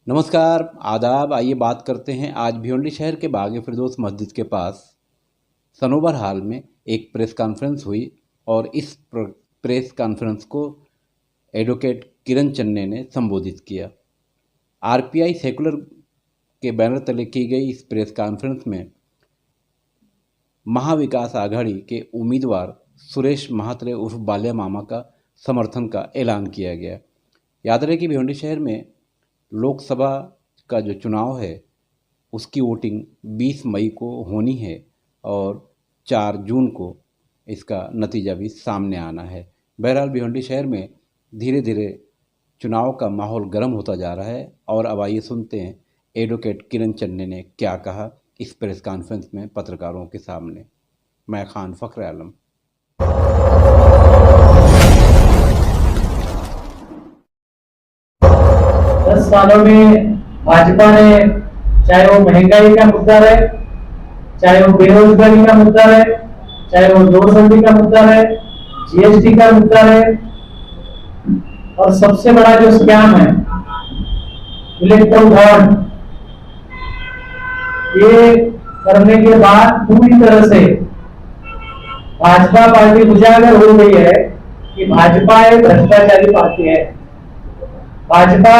नमस्कार, आदाब। आइए बात करते हैं आज भिवंडी शहर के बाग फिरदौस मस्जिद के पास सनोबर हाल में एक प्रेस कॉन्फ्रेंस हुई और इस प्रेस कॉन्फ्रेंस को एडवोकेट किरण चन्ने ने संबोधित किया। आरपीआई सेकुलर के बैनर तले की गई इस प्रेस कॉन्फ्रेंस में महाविकास आघाड़ी के उम्मीदवार सुरेश महात्रे उर्फ बाल्या मामा का समर्थन का ऐलान किया गया। याद रहे कि भिवंडी शहर में लोकसभा का जो चुनाव है उसकी वोटिंग 20 मई को होनी है और 4 जून को इसका नतीजा भी सामने आना है। बहरहाल भिवंडी शहर में धीरे धीरे चुनाव का माहौल गर्म होता जा रहा है और अब आइए सुनते हैं एडवोकेट किरण चन्ने ने क्या कहा इस प्रेस कॉन्फ्रेंस में पत्रकारों के सामने। मैं खान फखर आलम। 10 सालों में भाजपा ने, चाहे वो महंगाई का मुद्दा रहे, चाहे वो बेरोजगारी का मुद्दा रहे, चाहे वो नोटबंदी का मुद्दा रहे, जीएसटी का मुद्दा रहे, और सबसे बड़ा जो स्कैम है इलेक्ट्रल बॉन्ड, ये करने के बाद पूरी तरह से भाजपा पार्टी उजागर हो गई है कि भाजपा एक भ्रष्टाचारी पार्टी है। भाजपा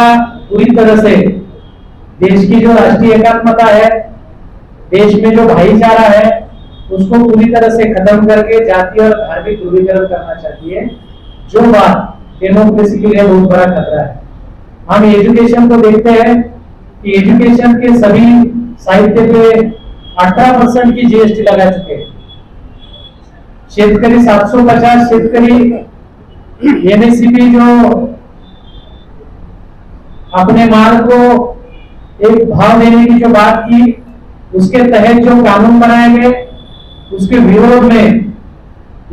पूरी तरह से देश की जो राष्ट्रीय एकात्मता है, देश में जो भाईचारा है, उसको पूरी तरह से खत्म करके जाति और धार्मिक ध्रुवीकरण करना चाहती है, जो बात डेमोक्रेसी के लिए बहुत बड़ा खतरा है। हम एजुकेशन को देखते हैं कि एजुकेशन के सभी साहित्य पे 18% की जीएसटी लगा चुके हैं। शेतकरी 750 शेतकरी एमएसपी जो अपने माल को एक भाव देने की जो बात की, उसके तहत जो कानून बनाए गए, उसके विरोध में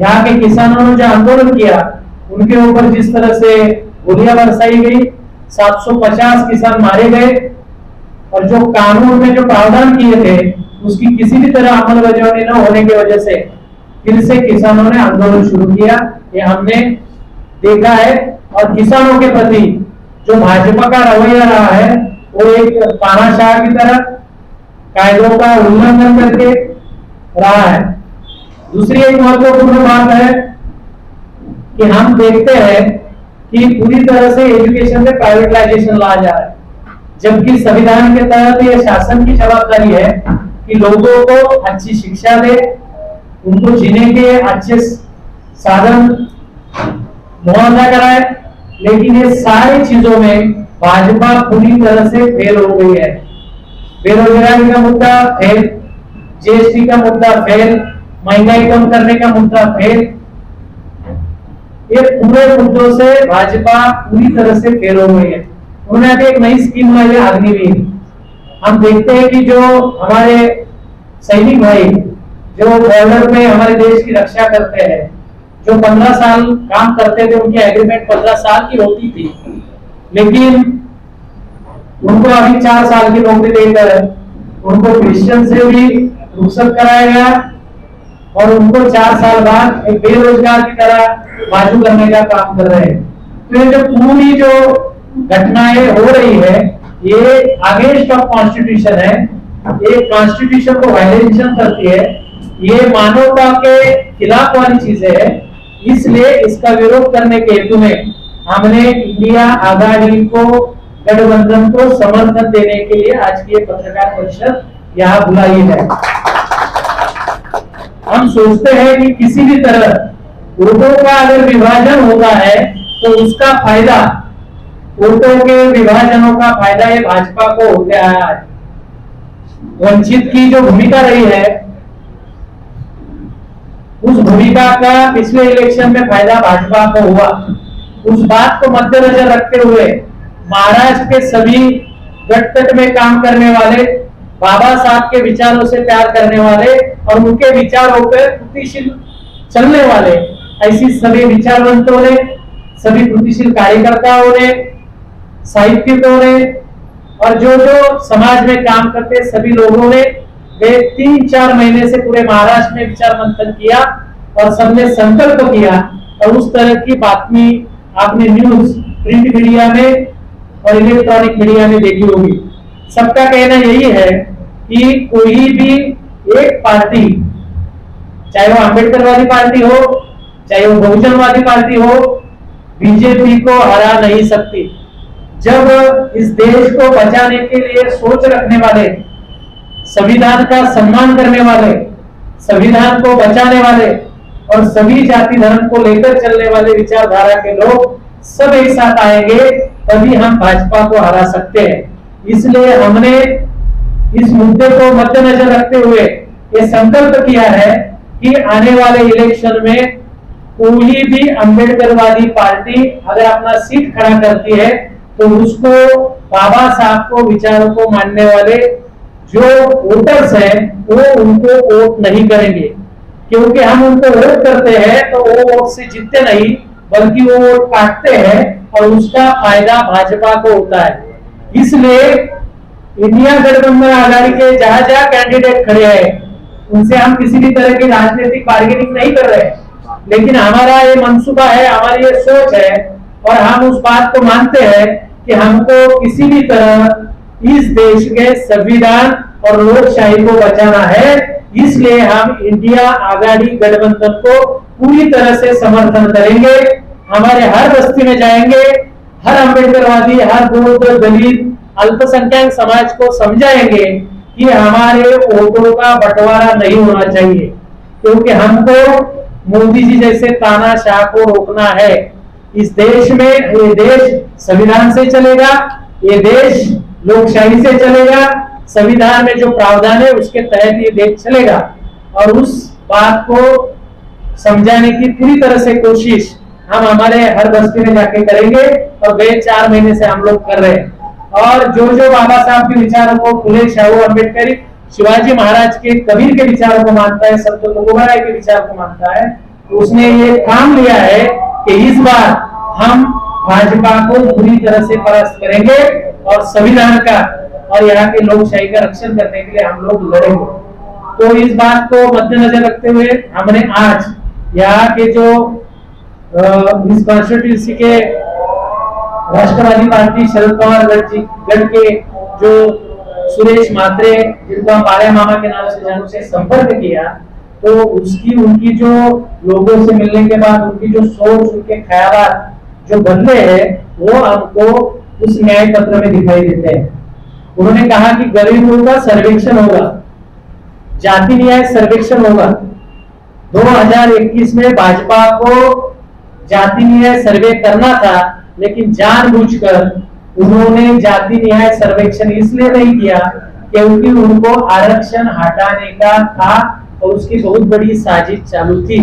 यहाँ के किसानों ने जो आंदोलन किया, उनके ऊपर जिस तरह से गोलियां बरसाई गई, 750 किसान मारे गए, और जो कानून में जो प्रावधान किए थे उसकी किसी भी तरह अमलबजावनी न होने की वजह से फिर से किसानों ने आंदोलन शुरू किया। ये हमने देखा है। और किसानों के प्रति जो भाजपा का रवैया रहा है वो एक तानाशाह की तरह कायदों का उल्लंघन करके रहा है। दूसरी एक महत्वपूर्ण बात है कि हम देखते हैं कि पूरी तरह से एजुकेशन में प्राइवेटाइजेशन लाया जा रहा है, जबकि संविधान के तहत यह शासन की जवाबदारी है कि लोगों को अच्छी शिक्षा दे, उनको जीने के अच्छे साधन मुहैया कराए। लेकिन ये सारी चीजों में भाजपा पूरी तरह से फेल हो गई है। बेरोजगारी का मुद्दा फेल, जीएसटी का मुद्दा फेल, महंगाई कम करने का मुद्दा फेल। ये पूरे मुद्दों से भाजपा पूरी तरह से फेल हो गई है। उन्होंने अभी एक नई स्कीम लाई है अग्निवीर। हम देखते हैं कि जो हमारे सैनिक भाई जो बॉर्डर पे हमारे देश की रक्षा करते हैं, जो 15 साल काम करते थे, उनकी एग्रीमेंट 15 साल की होती थी, लेकिन उनको अभी 4 साल की नौकरी देकर उनको क्रिश्चियन से भी रुखसत कराया गया और उनको 4 साल बाद एक बेरोजगार की तरह बाजू करने का काम कर रहे हैं। तो ये जो पूरी जो घटनाएं हो रही है, ये अगेंस्ट ऑफ कॉन्स्टिट्यूशन है, ये कॉन्स्टिट्यूशन को वायलेशन करती है, ये मानवता के खिलाफ वाली चीजें है। इसलिए इसका विरोध करने के हेतु में हमने इंडिया आघाड़ी को, गठबंधन को समर्थन देने के लिए आज की पत्रकार परिषद यहाँ बुलाई है। हम सोचते हैं कि किसी भी तरह वोटों का अगर विभाजन होता है तो उसका फायदा, वोटों के विभाजनों का फायदा ये भाजपा को हो गया है। वंचित की जो भूमिका रही है, उस भूमिका का पिछले इलेक्शन में फायदा भाजपा को हुआ। उस बात को मद्देनजर रखते हुए महाराष्ट्र के सभी गठतट में काम करने वाले, बाबा साहब के विचारों से प्यार करने वाले और उनके विचारों पर कृतिशील चलने वाले, ऐसी सभी विचारवंतों ने, सभी कृतिशील कार्यकर्ताओं ने, साहित्यिकों ने और जो जो समाज में काम करते सभी लोगों ने वे 3-4 महीने से पूरे महाराष्ट्र में विचार मंथन किया और सबने संकल्प किया। और उस तरह की बातमी आपने न्यूज, प्रिंट मीडिया में और इलेक्ट्रॉनिक मीडिया में देखी होगी। सबका कहना यही है कि कोई भी एक पार्टी, चाहे वो अंबेडकरवादी पार्टी हो, चाहे वो बहुजनवादी पार्टी हो, बीजेपी को हरा नहीं सकती। जब इस देश को बचाने के लिए सोच रखने वाले, संविधान का सम्मान करने वाले, संविधान को बचाने वाले और सभी जाति धर्म को लेकर चलने वाले विचारधारा के लोग सब एक साथ आएंगे, तभी हम भाजपा को हरा सकते हैं। इसलिए हमने इस मुद्दे को मद्देनजर रखते हुए ये संकल्प किया है कि आने वाले इलेक्शन में कोई भी अंबेडकरवादी पार्टी अगर अपना सीट खड़ा करती है तो उसको, बाबा साहब को, विचारों को मानने वाले जो वोटर्स हैं वो उनको वोट नहीं करेंगे, क्योंकि हम उनको वोट करते हैं तो वो वोट से जीतते नहीं बल्कि वो वोट काटते हैं और उसका फायदा भाजपा को होता है। इसलिए इंडिया गठबंधन आघाड़ी के जहां जहां कैंडिडेट खड़े हैं उनसे हम किसी भी तरह की राजनीतिक बार्गेनिंग नहीं कर रहे, लेकिन हमारा ये मंसूबा है, हमारी ये सोच है और हम उस बात को मानते हैं कि हमको किसी भी तरह इस देश के संविधान और लोकशाही को बचाना है। इसलिए हम इंडिया आघाड़ी गठबंधन को पूरी तरह से समर्थन करेंगे। हमारे हर बस्ती में जाएंगे, हर अंबेडकरवादी, हर बौद्ध, दलित, अल्पसंख्यक समाज को समझाएंगे कि हमारे वोटों का बंटवारा नहीं होना चाहिए, क्योंकि हमको मोदी जी जैसे तानाशाह को रोकना है। इस देश में, ये देश संविधान से चलेगा, ये देश लोकशाही से चलेगा, संविधान में जो प्रावधान है उसके तहत ये देश चलेगा और उस बात को समझाने की पूरी तरह से कोशिश हम हमारे हर बस्ती में जाके करेंगे और गए 4 महीने से हम लोग कर रहे हैं। और जो जो बाबा साहब के विचारों को, फुले शाहू अम्बेडकर, शिवाजी महाराज के, कबीर के विचारों को मानता है, संत तुकोबाराय के विचार को मानता है, तो उसने ये ठान लिया है कि इस बार हम भाजपा को पूरी तरह से परास्त करेंगे और संविधान का और यहाँ के लोकशाही का रक्षण करने के लिए हम लोग लड़ेंगे। तो इस बात को मद्देनजर रखते हुए हमने आज यहाँ के जो इस कॉन्स्टिट्यूंसी के राष्ट्रवादी पार्टी शरद पवार गढ़ के जो सुरेश म्हात्रे, जिनको हम बाल्या मामा के नाम से जानू, से संपर्क किया, तो उनकी जो लोगों से मिलने के बाद उनकी जो सोच, उनके ख्यालात जो बदले हैं वो हमको उस न्याय पत्र में दिखाई देते हैं। उन्होंने कहा कि गरीबों का सर्वेक्षण होगा, जाति न्याय सर्वेक्षण होगा। 2021 में भाजपा को जाति न्याय सर्वे करना था, लेकिन जानबूझकर उन्होंने जाति न्याय सर्वेक्षण इसलिए नहीं किया क्योंकि उनको आरक्षण हटाने का था और उसकी बहुत बड़ी साजिश चालू थी।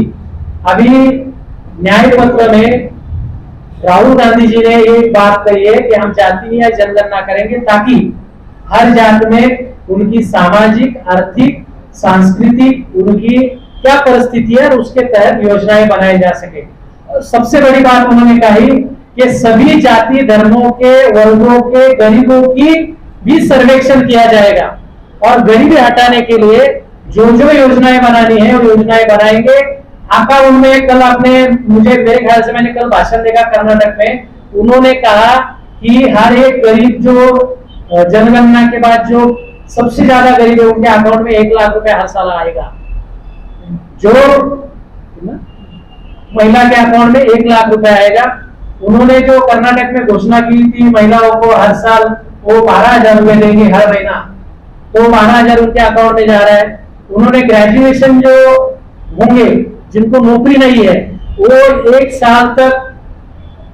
अभी न्याय पत्र में राहुल गांधी जी ने एक बात कही है कि हम जाति न्याय जनगणना करेंगे ताकि हर जात में उनकी सामाजिक, आर्थिक, सांस्कृतिक उनकी क्या परिस्थिति है और उसके तहत योजनाएं बनाई जा सके। सबसे बड़ी बात उन्होंने कही कि सभी जाति धर्मों के, वर्गों के, गरीबों की भी सर्वेक्षण किया जाएगा और गरीबी हटाने के लिए जो जो योजनाएं बनानी है वो योजनाएं बनाएंगे। आपका उनमें कल आपने, मुझे मेरे ख्याल से मैंने कल भाषण देखा कर्नाटक में, उन्होंने कहा कि हर एक गरीब जो जनगणना के बाद जो सबसे ज्यादा गरीब है उनके अकाउंट में 1 लाख रुपए हर साल आएगा। जो महिला के अकाउंट में 1 लाख रुपए आएगा। उन्होंने जो कर्नाटक में घोषणा की थी महिलाओं को हर साल वो 12,000 रुपए देंगे हर महीना, तो 12,000 उनके अकाउंट में जा रहा है। उन्होंने ग्रेजुएशन जो होंगे जिनको नौकरी नहीं है वो 1 साल तक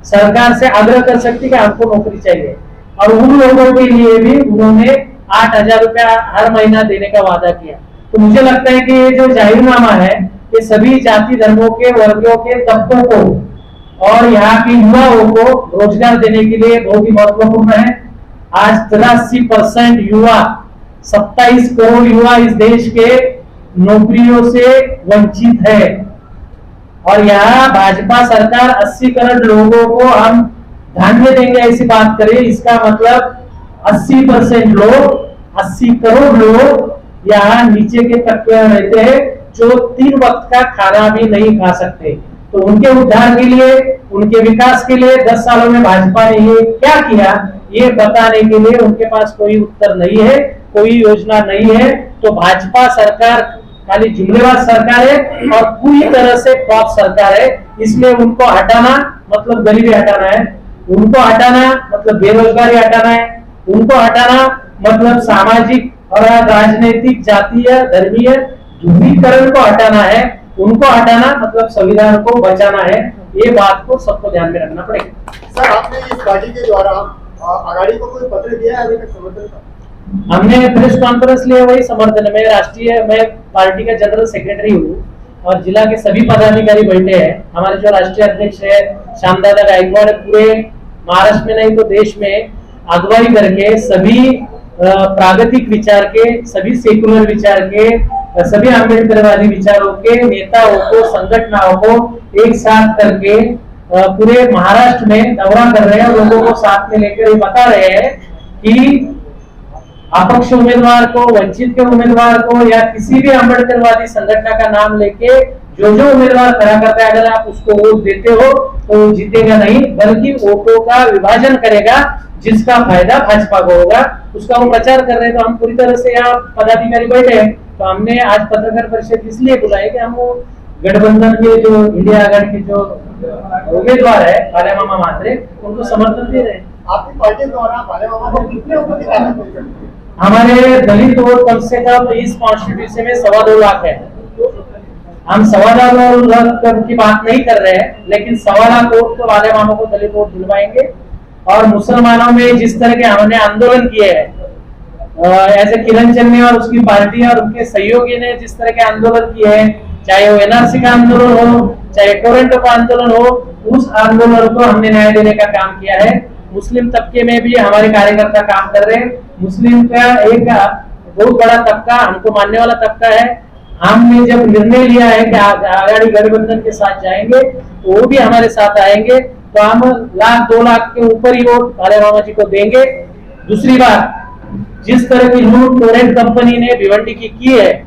सरकार से आग्रह कर सकती है कि हमको नौकरी चाहिए, और उन लोगों के लिए भी उन्होंने 8,000 रुपया हर महीना देने का वादा किया। तो मुझे लगता है कि ये जो जाहिरनामा है ये सभी जाति धर्मों के, वर्गों के, तबकों को और यहाँ के युवाओं को रोजगार देने के लिए बहुत ही महत्वपूर्ण है। आज 83% युवा, 27 करोड़ युवा इस देश के नौकरियों से वंचित है और यहाँ भाजपा सरकार 80 करोड़ लोगों को हम धान्य देंगे ऐसी बात करे, इसका मतलब 80% लोग, 80 करोड़ लोग यहाँ नीचे के तबके में रहते हैं जो 3 वक्त का खाना भी नहीं खा सकते। तो उनके उद्धार के लिए, उनके विकास के लिए 10 सालों में भाजपा ने ये क्या किया ये बताने के लिए उनके पास कोई उत्तर नहीं है, कोई योजना नहीं है। तो भाजपा सरकार खाली जुमलेबाज सरकार है और पूरी तरह से फ्लॉप सरकार है। इसलिए उनको हटाना मतलब गरीबी हटाना है, उनको हटाना मतलब बेरोजगारी हटाना है, उनको हटाना मतलब सामाजिक और राजनीतिक जातीय धर्मीय ध्रुवीकरण को हटाना है, उनको हटाना मतलब संविधान को बचाना है। ये बात को सबको ध्यान में रखना पड़ेगा। सर, आपने इस पार्टी के द्वारा आघाड़ी को कोई पत्र दिया है अभी तक समर्थन का? हमने प्रेस कॉन्फ्रेंस लिया वही समर्थन में। मैं पार्टी का जनरल सेक्रेटरी हूँ और जिला के सभी पदाधिकारी बैठे हैं। हमारे जो राष्ट्रीय अध्यक्ष है श्यामदादा गायकवाड़ पूरे महाराष्ट्र में नहीं तो देश में अगुवाई करके सभी प्रागतिक विचार के, सभी सेकुलर विचार के, सभी अम्बेडकरवादी विचारों के नेताओं को, संगठनों को एक साथ करके पूरे महाराष्ट्र में दौरा कर रहे हैं। लोगों को साथ में लेकर बता रहे हैं कि अपक्ष उम्मीदवार को, वंचित के उम्मीदवार को या किसी भी अम्बेडकरवादी संगठन का नाम लेके जो उम्मीदवार खड़ा करता है, अगर आप उसको वोट देते हो तो जीतेगा नहीं, बल्कि वोटों का विभाजन करेगा जिसका फायदा भाजपा को होगा, उसका वो प्रचार कर रहे हैं। तो हम पूरी तरह से यहाँ पदाधिकारी बैठे हैं। तो हमने आज पत्रकार परिषद इसलिए बुलाई कि हम वो गठबंधन के जो इंडिया आघाड़ी के जो उम्मीदवार है बाल्या मामा म्हात्रे, उनको समर्थन दे रहे हैं। आपकी पार्टी द्वारा बाल्या मामा को कितने वोट दिए? हमारे दलित वोट कम से कम इस कॉन्स्टिट्यूशन में 2.25 लाख है। हम 2.25 लाख की बात नहीं कर रहे हैं, लेकिन 2.25 लाख वोट तो बाल्या मामा को दलित वोट दिलवाएंगे। और मुसलमानों में जिस तरह के हमने आंदोलन किए हैं, ऐसे किरण चन्नी और उसकी पार्टी और उनके सहयोगी ने जिस तरह के आंदोलन किए हैं, चाहे वो एनआरसी का आंदोलन हो, चाहे टोरेंटो का आंदोलन हो, उस आंदोलन को हमने न्याय देने का काम किया है। मुस्लिम तबके में भी हमारे कार्यकर्ता काम कर रहे हैं। मुस्लिम का एक बहुत बड़ा तबका, हमको मानने वाला तबका है। हमने जब निर्णय लिया है कि आघाड़ी गठबंधन के साथ जाएंगे तो वो भी हमारे साथ आएंगे। तो हम 1-2 लाख के ऊपर ही वोट बाल्या मामा जी को देंगे। दूसरी बात, जिस तरह की लूट टोरेंट कंपनी ने भिवंडी की है,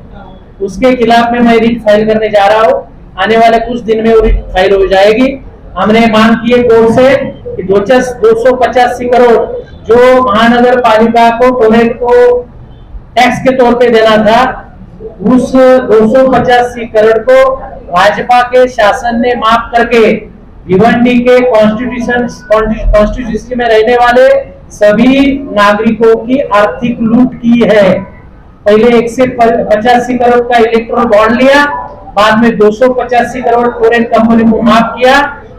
उसके खिलाफ में मैं रिट फाइल करने जा रहा हूँ। आने वाले कुछ दिन में वो रिट फाइल हो जाएगी। हमने मांग की है कोर्ट से कि 285 करोड़ जो महानगर पालिका को टोरेंट को टैक्स के तौर पे देना था, उस 285 करोड़ को भाजपा के शासन ने माफ करके भिवंडी के कॉन्स्टिट्यूंसी में रहने वाले सभी नागरिकों की आर्थिक लूट की है। पहले 185 करोड़ का इलेक्ट्रोल बॉन्ड लिया, बाद में 285 करोड़ टोरेंट कंपनी को माफ किया।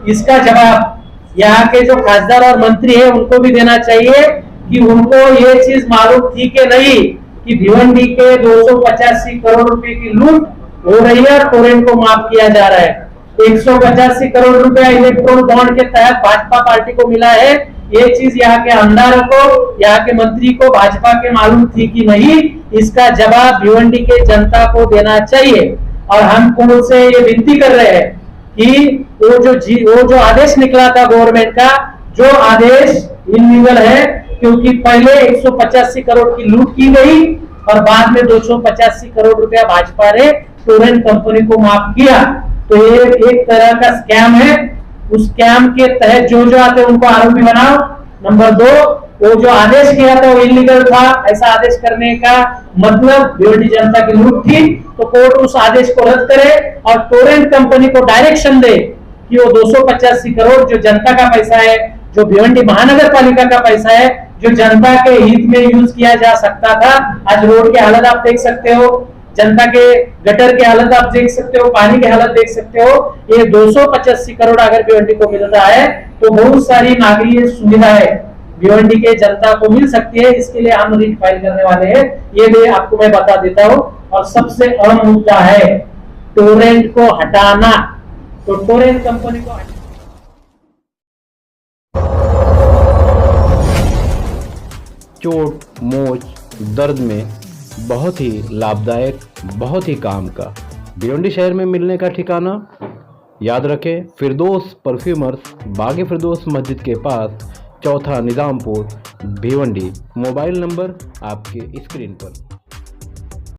इसका जवाब यहाँ के जो खासदार और मंत्री है उनको भी देना चाहिए कि उनको ये चीज मालूम थी कि नहीं कि भिवंडी के 285 करोड़ रुपए की लूट हो रही है और टोरेंट को माफ किया जा रहा है। 185 करोड़ रुपया इलेक्ट्रोल बॉन्ड के तहत भाजपा पार्टी को मिला है। ये चीज यहाँ के आमदारों को, यहाँ के मंत्री को, भाजपा के मालूम थी कि नहीं, इसका जवाब भिवंडी के जनता को देना चाहिए। और हम कोर्ट से ये विनती कर रहे हैं कि वो जो आदेश निकला था गवर्नमेंट का, जो आदेश इलीगल है, क्योंकि पहले 185 करोड़ की लूट की गई और बाद में 285 करोड़ रुपया भाजपा ने टोरेंट कंपनी को माफ किया। तो ये एक तरह का स्कैम है। उस स्कैम के तहत जो आते हैं उनको आरोपी बनाओ। नंबर 2, वो जो आदेश किया था वो इलीगल था। ऐसा आदेश करने का मतलब भिवंडी जनता की लूट थी। तो कोर्ट उस आदेश को रद्द करे और टोरेंट कंपनी को डायरेक्शन दे कि वो 285 करोड़ जो जनता का पैसा है, जो भिवंडी महानगर पालिका का पैसा है, जो जनता के हित में यूज किया जा सकता था। आज रोड की हालत आप देख सकते हो, जनता के गटर की हालत आप देख सकते हो, पानी की हालत देख सकते हो। ये 285 करोड़ अगर भिवंडी को मिल रहा है तो बहुत सारी नागरिक सुविधाएं भिवंडी के जनता को मिल सकती है। इसके लिए हम रिट फाइल करने वाले हैं, ये भी आपको मैं बता देता हूँ। और सबसे अहम मुद्दा है टोरेंट को हटाना। तो टोरेंट कंपनी को चोट, मोच, दर्द में बहुत ही लाभदायक, बहुत ही काम का भिवंडी शहर में मिलने का ठिकाना याद रखें, फिरदौस परफ्यूमर्स, बागे फिरदौस मस्जिद के पास, चौथा निजामपुर, भिवंडी। मोबाइल नंबर आपके स्क्रीन पर।